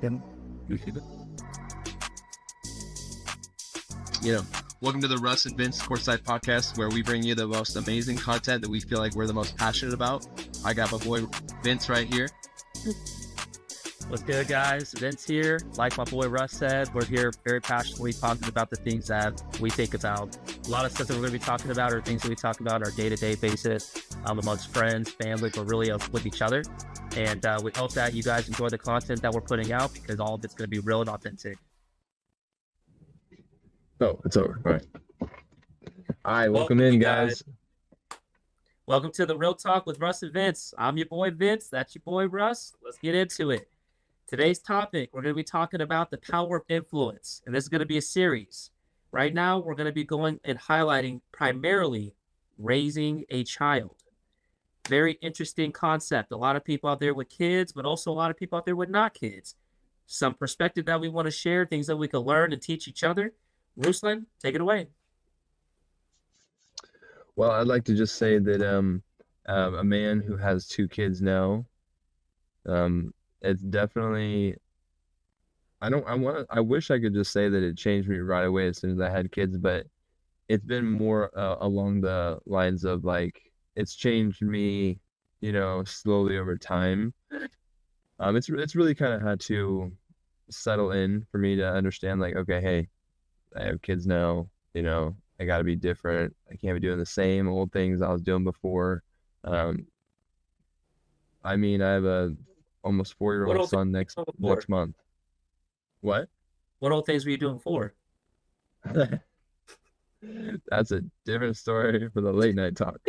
Him. You know, welcome to the Russ and Vince Courtside Podcast, where we bring you the most amazing content that we feel like we're the most passionate about. I got my boy Vince right here. What's good, guys? Vince here. Like my boy Russ said, we're here very passionately talking about the things that we think about. A lot of stuff that we're going to be talking about are things that we talk about on our day-to-day basis amongst friends, family, but really with each other. And we hope that you guys enjoy the content that we're putting out, because all of it's going to be real and authentic. Oh, it's over. All right. All right, welcome in, guys. Welcome to the Real Talk with Russ and Vince. I'm your boy Vince. That's your boy Russ. Let's get into it. Today's topic, we're going to be talking about the power of influence, and this is going to be a series. Right now, we're going to be going and highlighting primarily raising a child. Very interesting concept. A lot of people out there with kids, but also a lot of people out there with not kids. Some perspective that we want to share, things that we can learn and teach each other. Ruslan, take it away. Well, I'd like to just say that a man who has 2 kids now, it's definitely, I wish I could just say that it changed me right away as soon as I had kids, but it's been more along the lines of like, it's changed me, slowly over time. It's really kind of had to settle in for me to understand, like, okay, hey, I have kids now, I got to be different. I can't be doing the same old things I was doing before. I have a almost 4-year-old son next month. What? What old things were you doing before? That's a different story for the late night talk.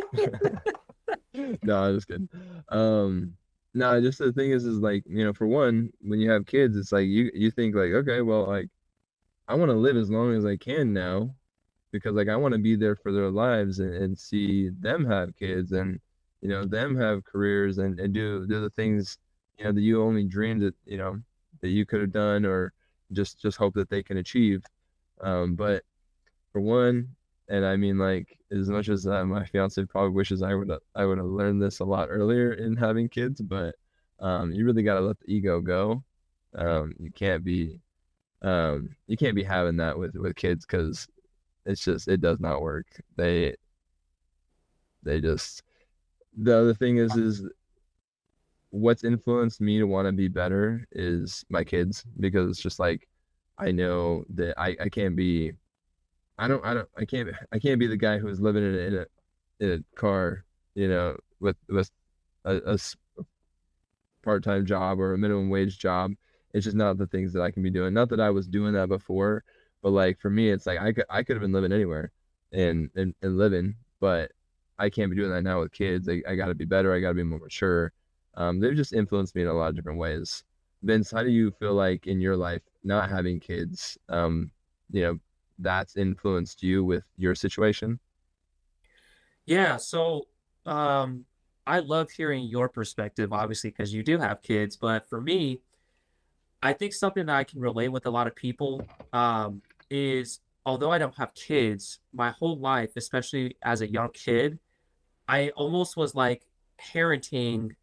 No, I'm just kidding. No, just the thing is like, for one, when you have kids, it's like you think like, okay, well, like, I want to live as long as I can now, because like I want to be there for their lives and see them have kids and them have careers and do the things that you only dreamed that that you could have done, or just hope that they can achieve. But for one, and I mean, like, as much as my fiance probably wishes I would have learned this a lot earlier in having kids, but you really got to let the ego go. You can't be having that with kids, because it does not work. The other thing is what's influenced me to want to be better is my kids, because it's just like, I know that I can't be the guy who's living in a car, with a part-time job or a minimum wage job. It's just not the things that I can be doing. Not that I was doing that before, but like for me, it's like I could have been living anywhere and living, but I can't be doing that now with kids. I got to be better. I got to be more mature. They've just influenced me in a lot of different ways. Vince, how do you feel like in your life not having kids, that's influenced you with your situation? Yeah, so I love hearing your perspective, obviously, because you do have kids. But for me, I think something that I can relate with a lot of people is, although I don't have kids, my whole life, especially as a young kid, I almost was like parenting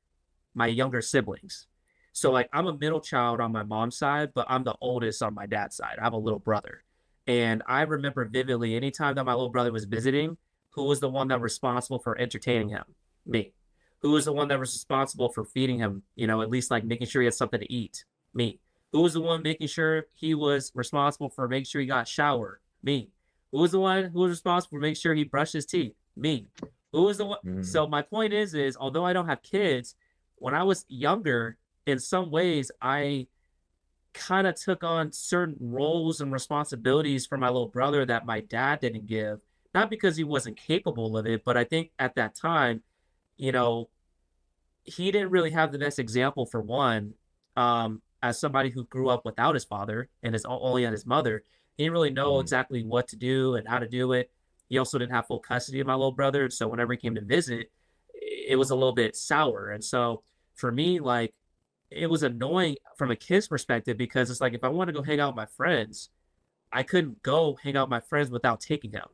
my younger siblings. So like I'm a middle child on my mom's side, but I'm the oldest on my dad's side. I have a little brother. And I remember vividly, anytime that my little brother was visiting, who was the one that was responsible for entertaining him? Me. Who was the one that was responsible for feeding him, at least like making sure he had something to eat? Me. Who was the one making sure he was responsible for making sure he got showered? Me. Who was the one who was responsible for making sure he brushed his teeth? Me. Who was the one? So my point is although I don't have kids, when I was younger, in some ways, I kind of took on certain roles and responsibilities for my little brother that my dad didn't give. Not because he wasn't capable of it, but I think at that time, he didn't really have the best example, for one, as somebody who grew up without his father and is only on his mother. He didn't really know exactly what to do and how to do it. He also didn't have full custody of my little brother. So whenever he came to visit, it was a little bit sour. And so for me, like, it was annoying from a kid's perspective, because it's like, if I want to go hang out with my friends, I couldn't go hang out with my friends without taking him.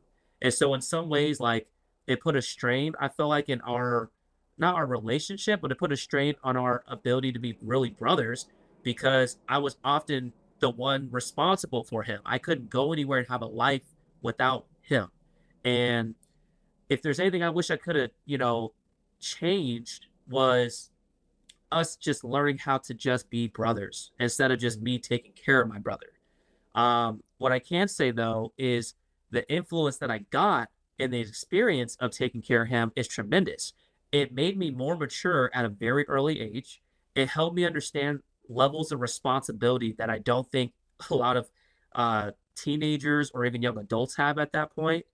And so in some ways, like, it put a strain, I feel like, in not our relationship, but it put a strain on our ability to be really brothers, because I was often the one responsible for him. I couldn't go anywhere and have a life without him. And if there's anything I wish I could have, changed was us just learning how to just be brothers instead of just me taking care of my brother. What I can say though is the influence that I got in the experience of taking care of him is tremendous. It made me more mature at a very early age. It helped me understand levels of responsibility that I don't think a lot of teenagers or even young adults have at that point.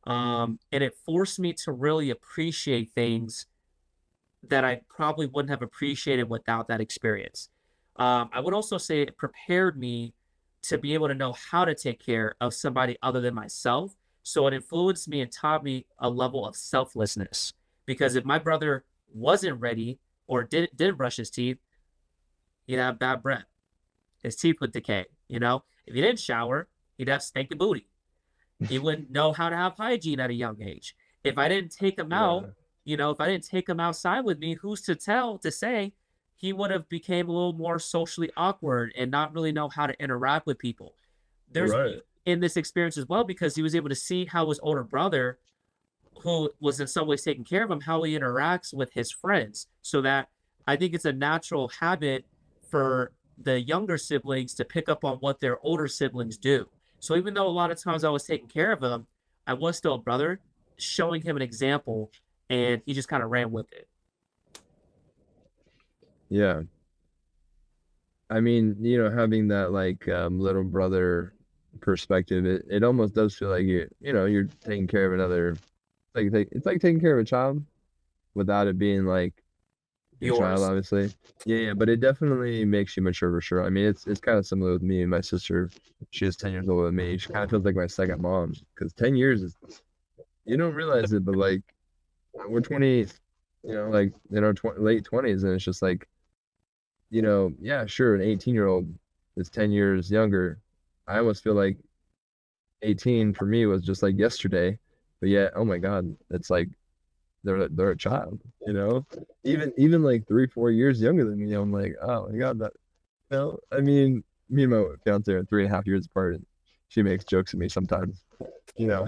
And it forced me to really appreciate things that I probably wouldn't have appreciated without that experience. I would also say it prepared me to be able to know how to take care of somebody other than myself. So it influenced me and taught me a level of selflessness. Because if my brother wasn't ready or didn't brush his teeth, he'd have bad breath. His teeth would decay. If he didn't shower, he'd have stinky booty. He wouldn't know how to have hygiene at a young age. If I didn't take him out, Yeah. if I didn't take him outside with me, who's to say he would have became a little more socially awkward and not really know how to interact with people. There's Right. beauty in this experience as well because he was able to see how his older brother, who was in some ways taking care of him, how he interacts with his friends. So that I think it's a natural habit for the younger siblings to pick up on what their older siblings do. So even though a lot of times I was taking care of him, I was still a brother, showing him an example, and he just kind of ran with it. Yeah. I mean, having that like little brother perspective, it almost does feel like you're taking care of another it's like taking care of a child without it being like your child, Yours. obviously. Yeah, yeah, but it definitely makes you mature for sure. I mean, it's kind of similar with me and my sister. She is 10 years older than me. She kind of feels like my second mom because 10 years is you don't realize it, but like we're 20, like in our late 20s, and it's just like yeah, sure, an 18-year-old is 10 years younger. I almost feel like 18 for me was just like yesterday, but yet, oh my God, it's like they're a child, even like 3 4 years younger than me. I'm like, oh my God, that I mean, me and my fiance are 3.5 years apart, and she makes jokes at me sometimes, you know,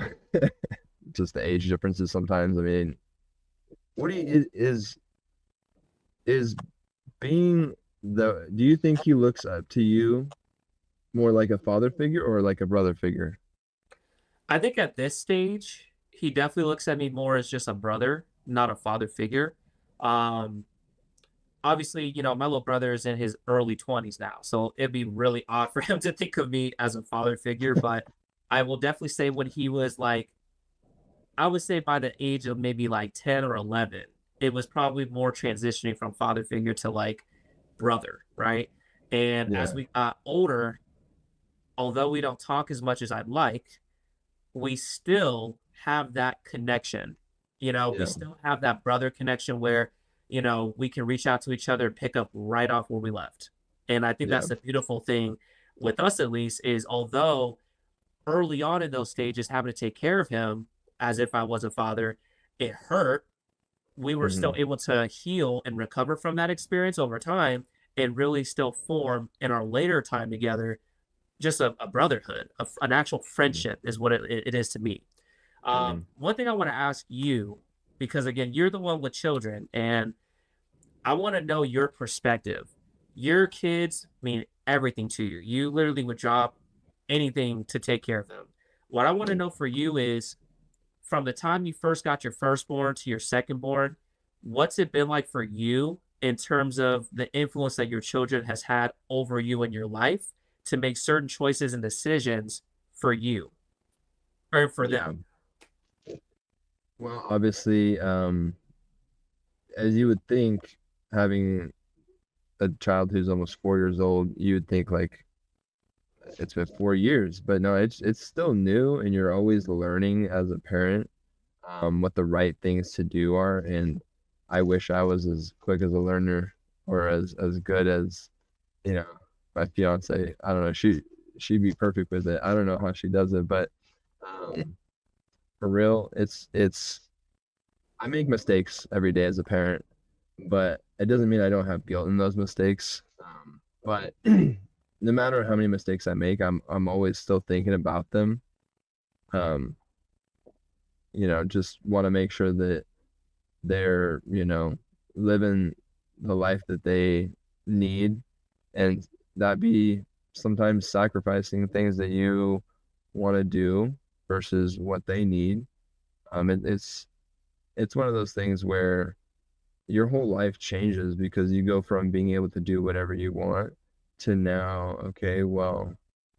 just the age differences sometimes. I mean, what do you is being do you think he looks up to you more like a father figure or like a brother figure? I think at this stage, he definitely looks at me more as just a brother, not a father figure. Um, Obviously, my little brother is in his early 20s now, so it'd be really odd for him to think of me as a father figure. But I will definitely say when he was like, I would say by the age of maybe like 10 or 11, it was probably more transitioning from father figure to like brother, right? And as Yeah, we got older, although we don't talk as much as I'd like, we still have that connection. We yeah, still have that brother connection where, we can reach out to each other and pick up right off where we left. And I think yeah, that's the beautiful thing with us, at least, is although early on in those stages, having to take care of him as if I was a father, it hurt. We were still hmm, able to heal and recover from that experience over time and really still form in our later time together just a brotherhood, an actual friendship is what it is to me. hmm, One thing I want to ask you, because again, you're the one with children, and I want to know your perspective. Your kids mean everything to you. You literally would drop anything to take care of them. What I want to know for you is from the time you first got your firstborn to your secondborn, what's it been like for you in terms of the influence that your children has had over you in your life to make certain choices and decisions for you or for yeah. them? Well, obviously, as you would think, having a child who's almost 4 years old, you would think like it's been 4 years, but no, it's still new, and you're always learning as a parent what the right things to do are. And I wish I was as quick as a learner or as good as you know my fiance. I don't know. She'd be perfect with it. I don't know how she does it, but for real, it's I make mistakes every day as a parent, but it doesn't mean I don't have guilt in those mistakes. But no matter how many mistakes I make, I'm always still thinking about them. Um, just want to make sure that they're, living the life that they need, and that be sometimes sacrificing things that you want to do versus what they need. It's one of those things where your whole life changes because you go from being able to do whatever you want to now, okay, well,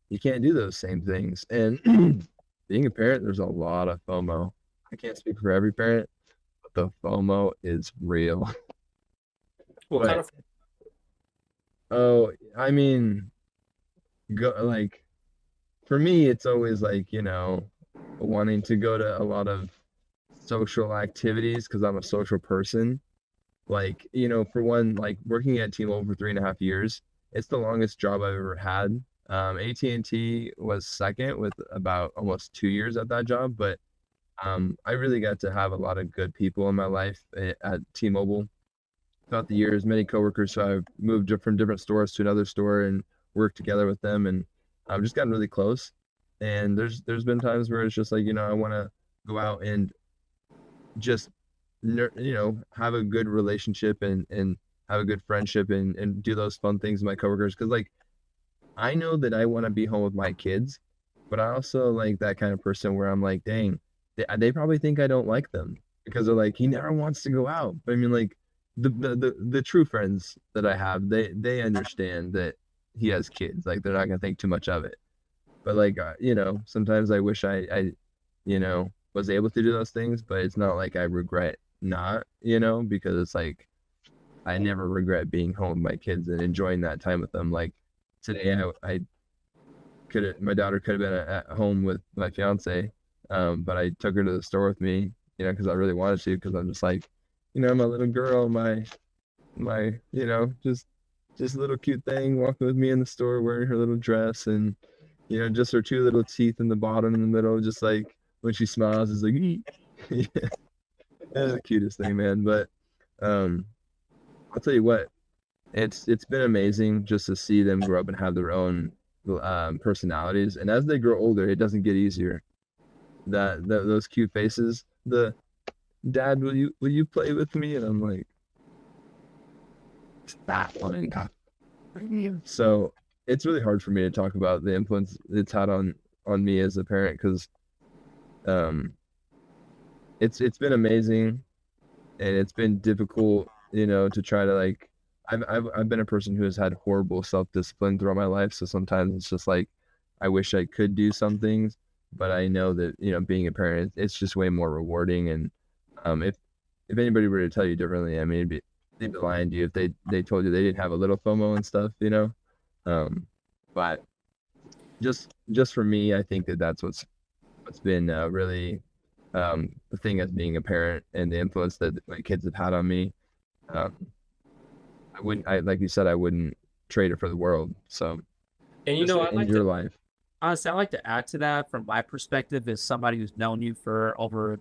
you can't do those same things. And being a parent, there's a lot of FOMO. I can't speak for every parent, but the FOMO is real. What kind But of oh, I mean, go like for me, it's always like, wanting to go to a lot of social activities because I'm a social person. Like, for one, like working at T-Mobile for 3.5 years, it's the longest job I've ever had. AT&T was second with about almost 2 years at that job, but I really got to have a lot of good people in my life at T-Mobile throughout the years. Many coworkers, so I've moved from different stores to another store and worked together with them, and I've just gotten really close. And there's been times where it's just like, I want to go out and just have a good relationship and have a good friendship and do those fun things with my coworkers because like I know that I want to be home with my kids, but I also like that kind of person where I'm like, dang, they probably think I don't like them because they're like, he never wants to go out. But I mean, like the true friends that I have, they understand that he has kids. Like they're not gonna think too much of it. But like, sometimes I wish was able to do those things, but it's not like I regret not, because it's like I never regret being home with my kids and enjoying that time with them. Like today, I could have, my daughter could have been at home with my fiance, but I took her to the store with me, because I really wanted to, because I'm just like, my little girl, my, just a little cute thing walking with me in the store wearing her little dress and, just her two little teeth in the bottom in the middle, just like when she smiles, it's like, yeah, that's the cutest thing, man. But um, I'll tell you what, it's been amazing just to see them grow up and have their own personalities. And as they grow older, it doesn't get easier. That those cute faces, the dad, will you play with me? And I'm like, stop playing. So it's really hard for me to talk about the influence it's had on me as a parent because um it's been amazing and it's been difficult, to try to like I've been a person who has had horrible self-discipline throughout my life, so sometimes it's just like I wish I could do some things, but I know that, being a parent, it's just way more rewarding. And if anybody were to tell you differently, I mean, they'd be lying to you if they told you they didn't have a little FOMO and stuff, um but just for me, I think that that's what's been really the thing as being a parent and the influence that my kids have had on me. Um, like you said, I wouldn't trade it for the world. So and just I in like your to life, honestly, I like to add to that from my perspective as somebody who's known you for over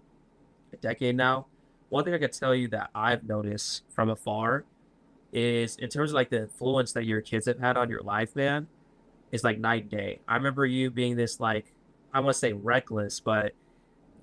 a decade now. One thing I could tell you that I've noticed from afar is in terms of like the influence that your kids have had on your life, man, is like night and day. I remember you being this like I want to say reckless, but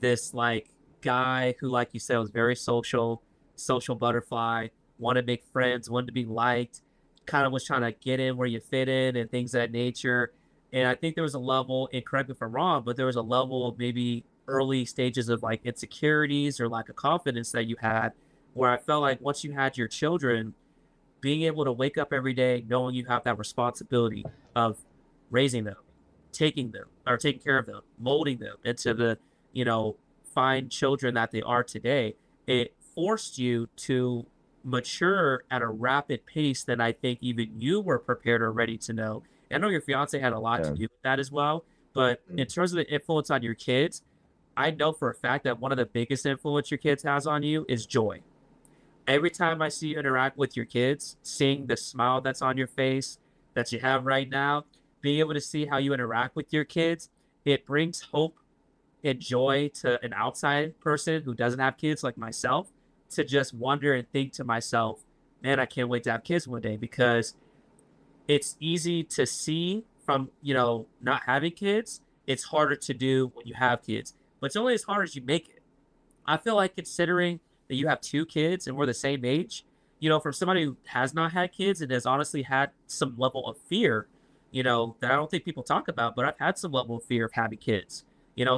this like guy who, like you said, was very social, social butterfly, wanted to make friends, wanted to be liked, kind of was trying to get in where you fit in and things of that nature. And I think there was a level, and correct me if I'm wrong, but there was a level of maybe early stages of like insecurities or lack of confidence that you had where I felt like once you had your children, being able to wake up every day knowing you have that responsibility of raising them, taking them or taking care of them, molding them into the, you know, fine children that they are today, it forced you to mature at a rapid pace than I think even you were prepared or ready to know. I know your fiance had a lot to yeah, do with that as well, but in terms of the influence on your kids, I know for a fact that one of the biggest influence your kids has on you is joy. Every time I see you interact with your kids, seeing the smile that's on your face that you have right now, being able to see how you interact with your kids, it brings hope and joy to an outside person who doesn't have kids like myself to just wonder and think to myself, man, I can't wait to have kids one day because it's easy to see from, not having kids. It's harder to do when you have kids, but it's only as hard as you make it. I feel like considering that you have 2 kids and we're the same age, for somebody who has not had kids and has honestly had some level of fear, that I don't think people talk about, but I've had some level of fear of having kids.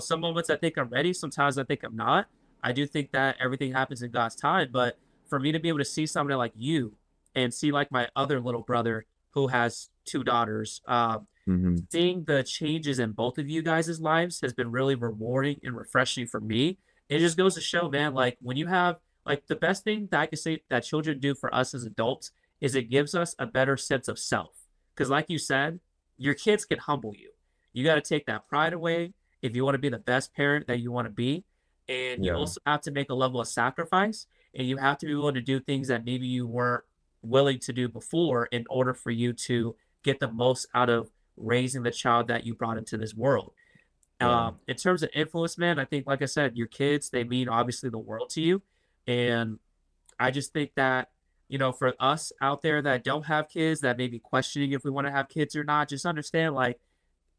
Some moments I think I'm ready, sometimes I think I'm not. I do think that everything happens in God's time, but for me to be able to see somebody like you and see like my other little brother who has 2 daughters, Hmm. seeing the changes in both of you guys' lives has been really rewarding and refreshing for me. It just goes to show, man, like when you have like the best thing that I can say that children do for us as adults is it gives us a better sense of self. Because, like you said, your kids can humble you. You got to take that pride away if you want to be the best parent that you want to be. And you Yeah, also have to make a level of sacrifice and you have to be willing to do things that maybe you weren't willing to do before in order for you to get the most out of raising the child that you brought into this world. yeah. In terms of influence, man, I think, like I said, your kids, they mean obviously the world to you. And I just think that, for us out there that don't have kids, that may be questioning if we want to have kids or not, just understand like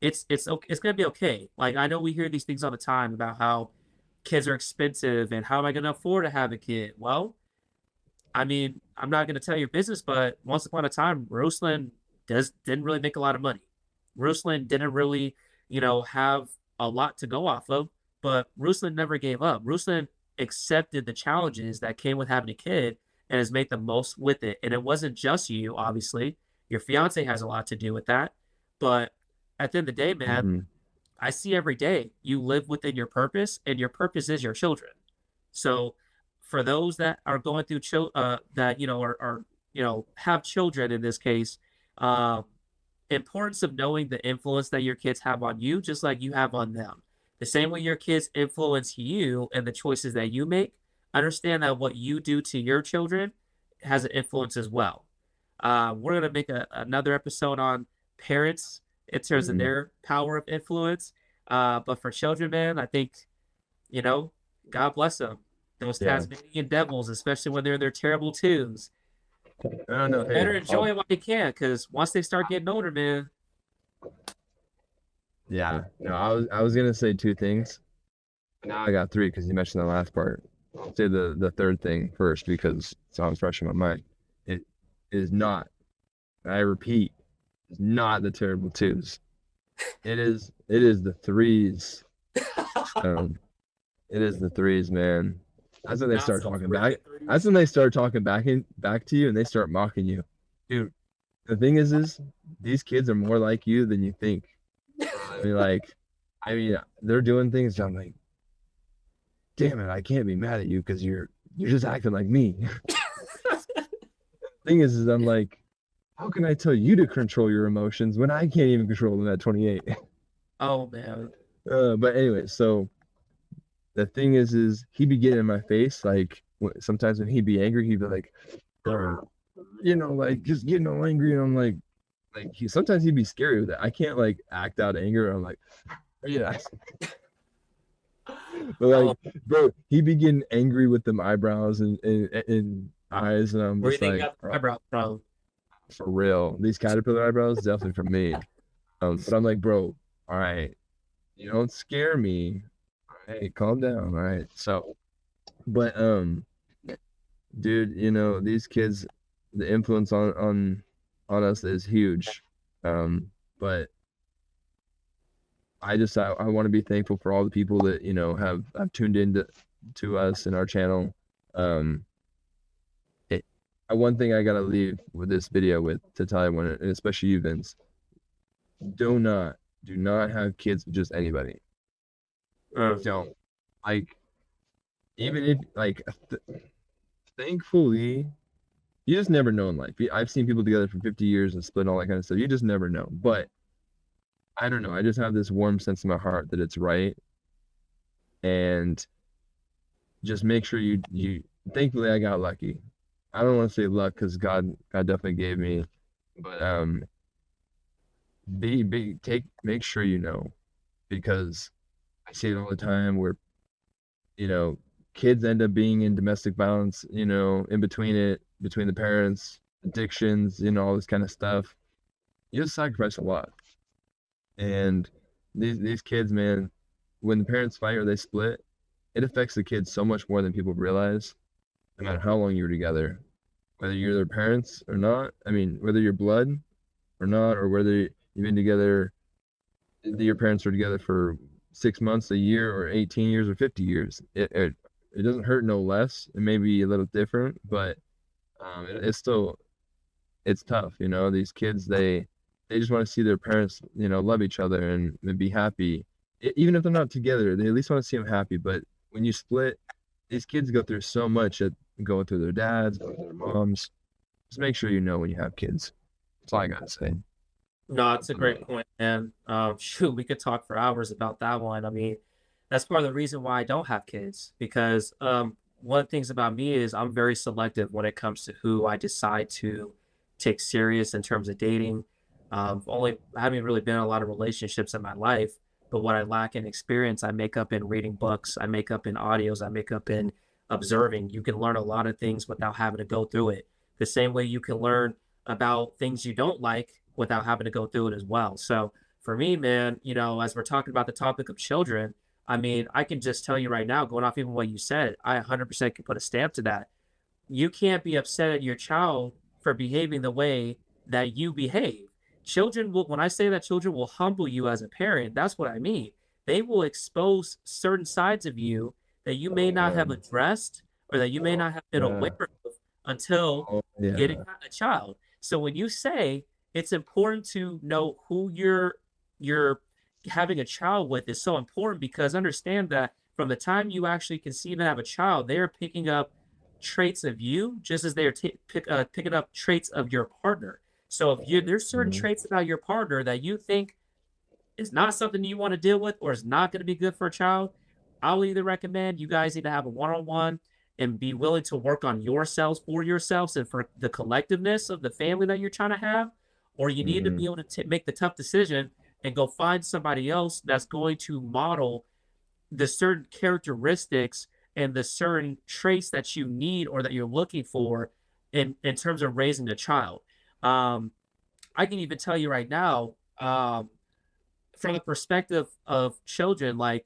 it's okay, it's gonna be okay. Like I know we hear these things all the time about how kids are expensive and how am I gonna afford to have a kid? Well, I mean, I'm not going to tell your business, but once upon a time, Ruslan didn't really make a lot of money. Ruslan didn't really, have a lot to go off of, but Ruslan never gave up. Ruslan accepted the challenges that came with having a kid and has made the most with it. And it wasn't just you, obviously. Your fiance has a lot to do with that. But at the end of the day, man, Hmm. I see every day you live within your purpose, and your purpose is your children. So, for those that are going through that are have children in this case, uh, importance of knowing the influence that your kids have on you, just like you have on them. The same way your kids influence you and the choices that you make, understand that what you do to your children has an influence as well. We're gonna make another episode on parents in terms of Hmm. their power of influence. But for children, man, I think you know, God bless them. Those Yeah. Tasmanian devils, especially when they're in their terrible twos. I don't know. Hey, Better enjoy it while you can, because once they start getting older, man. yeah. No, I was gonna say two things. Now I got three because you mentioned the last part. I'll say the third thing first because it sounds fresh in my mind. It is not, I repeat, it's not the terrible twos. It is the threes. Um, it is the threes, man. That's when they Not start so talking back. thrifty That's threes. when they start talking back to you and they start mocking you. Dude, the thing is these kids are more like you than you think. I mean, like, they're doing things. I'm like, damn it, I can't be mad at you because you're just acting like me. Thing is I'm like, how can I tell you to control your emotions when I can't even control them at 28? Oh man. But anyway, so the thing is he'd be getting in my face like sometimes when he'd be angry, he'd be like, like just getting all angry, and I'm like he sometimes he'd be scary with it. I can't like act out anger. I'm like, yeah, but Oh, like, bro, he'd be getting angry with them eyebrows and eyes, and I'm where do you just think you like, got the bro, eyebrow from? for real, these caterpillar eyebrows definitely from me. But I'm like, bro, all right, you don't scare me. All right, calm down. All right, so, but dude, these kids, the influence on us is huge. But I want to be thankful for all the people that have tuned in to us and our channel. Um, it, one thing I gotta leave with this video with to tell everyone, and especially you, Vince, do not do not have kids with just anybody. Don't like even if like thankfully you just never know in life. I've seen people together for 50 years and split and all that kind of stuff. You just never know. But I don't know. I just have this warm sense in my heart that it's right. And just make sure you thankfully I got lucky. I don't want to say luck because God definitely gave me, but make sure you know because I see it all the time where you know kids end up being in domestic violence, in between the parents, addictions, all this kind of stuff. you have to sacrifice a lot. And these kids, man, when the parents fight or they split, it affects the kids so much more than people realize, no matter how long you were together, whether you're their parents or not. I mean, whether you're blood or not, or whether you've been together, your parents were together for 6 months, a year, or 18 years, or 50 years. It doesn't hurt no less. It may be a little different, but it's still it's tough. These kids they just want to see their parents, love each other and be happy. Even if they're not together, they at least want to see them happy. But when you split, these kids go through so much at going through their dads, going through their moms. Just make sure you know when you have kids. That's all I gotta say. No, it's a great point, man. Shoot, we could talk for hours about that one. I mean, that's part of the reason why I don't have kids because one of the things about me is I'm very selective when it comes to who I decide to take serious in terms of dating. I haven't really been in a lot of relationships in my life, but what I lack in experience, I make up in reading books, I make up in audios, I make up in observing. You can learn a lot of things without having to go through it. The same way you can learn about things you don't like without having to go through it as well. So for me, man, as we're talking about the topic of children, I mean, I can just tell you right now, going off even what you said, I 100% can put a stamp to that. You can't be upset at your child for behaving the way that you behave. Children will, when I say that children will humble you as a parent, that's what I mean. They will expose certain sides of you that you may not have Um, addressed or that you may not have been aware yeah. of until Oh, getting yeah. a child. So when you say it's important to know who you're having a child with is so important because understand that from the time you actually conceive and have a child, they are picking up traits of you just as they are picking up traits of your partner. So if there's certain Mhm. traits about your partner that you think is not something you want to deal with or is not going to be good for a child, I'll either recommend you guys need to have a one-on-one and be willing to work on yourselves for yourselves and for the collectiveness of the family that you're trying to have, or you need to be Mhm. able to make the tough decision and go find somebody else that's going to model the certain characteristics and the certain traits that you need or that you're looking for in terms of raising a child. Um, I can even tell you right now, from the perspective of children, like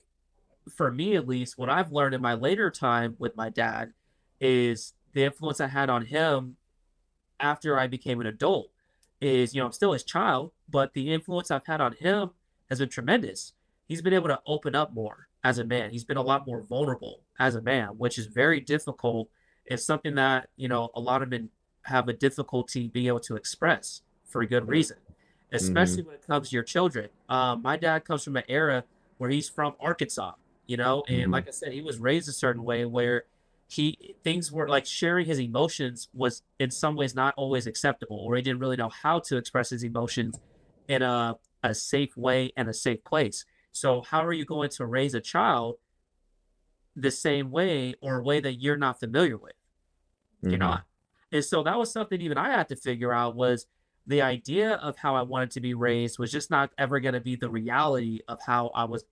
for me at least, what I've learned in my later time with my dad is the influence I had on him after I became an adult is, I'm still his child, but the influence I've had on him has been tremendous. He's been able to open up more as a man. He's been a lot more vulnerable as a man, which is very difficult. It's something that, a lot of men have a difficulty being able to express for a good reason, especially Mhm. when it comes to your children. My dad comes from an era where he's from Arkansas, and Mhm. like I said, he was raised a certain way where things were like sharing his emotions was in some ways not always acceptable, or he didn't really know how to express his emotions in a safe way and a safe place. So how are you going to raise a child the same way or a way that you're not familiar with? You're Mhm. not. And so that was something even I had to figure out was the idea of how I wanted to be raised was just not ever going to be the reality of how I was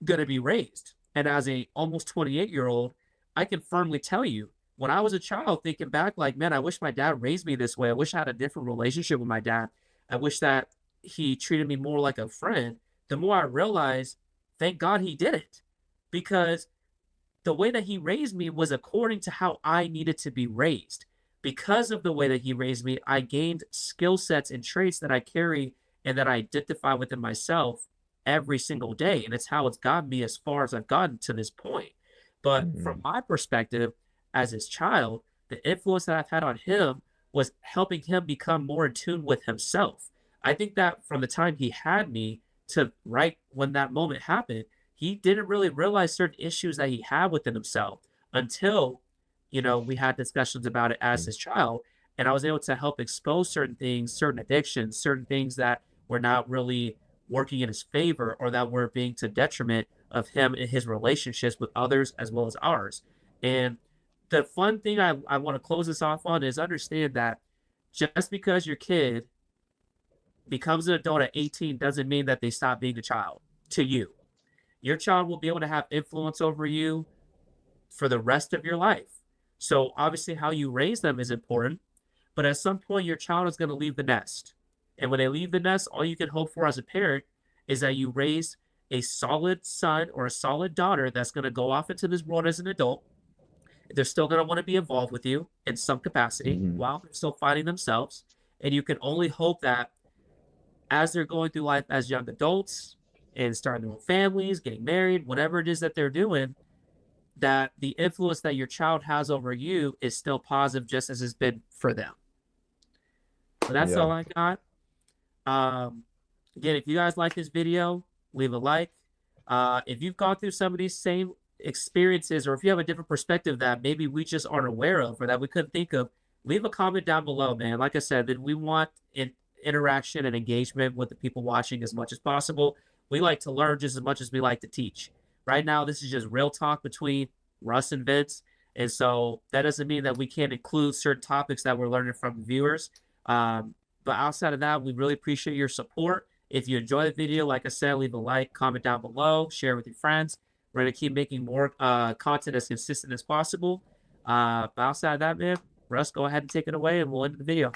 going to be raised. And as a almost 28-year-old, I can firmly tell you when I was a child thinking back like, man, I wish my dad raised me this way. I wish I had a different relationship with my dad. I wish that he treated me more like a friend. The more I realized, thank God he did it because the way that he raised me was according to how I needed to be raised. Because of the way that he raised me, I gained skill sets and traits that I carry and that I identify within myself every single day. And it's how it's gotten me as far as I've gotten to this point. But from Mhm. my perspective, as his child, the influence that I've had on him was helping him become more in tune with himself. I think that from the time he had me to right when that moment happened, he didn't really realize certain issues that he had within himself until, we had discussions about it as his child. And I was able to help expose certain things, certain addictions, certain things that were not really working in his favor or that were being to detriment of him and his relationships with others as well as ours. And the fun thing I want to close this off on is understand that just because your kid becomes an adult at 18 doesn't mean that they stop being a child to you. Your child will be able to have influence over you for the rest of your life. So obviously how you raise them is important, but at some point your child is going to leave the nest And when they leave the nest, all you can hope for as a parent is that you raise a solid son or a solid daughter that's going to go off into this world as an adult. They're still going to want to be involved with you in some capacity Hmm. while they're still finding themselves. And you can only hope that as they're going through life as young adults and starting their own families, getting married, whatever it is that they're doing, that the influence that your child has over you is still positive, just as it's been for them. So that's Yeah. all I got. Um, Again, if you guys like this video, leave a like. If you've gone through some of these same experiences, or if you have a different perspective that maybe we just aren't aware of or that we couldn't think of, leave a comment down below, man. Like I said, that we want interaction and engagement with the people watching as much as possible. We like to learn just as much as we like to teach. Right now, this is just real talk between Russ and Vince. And so that doesn't mean that we can't include certain topics that we're learning from viewers. But outside of that, we really appreciate your support. If you enjoy the video, like I said, leave a like, comment down below, share with your friends. We're going to keep making more content as consistent as possible. But outside of that, man, Russ, go ahead and take it away and we'll end the video.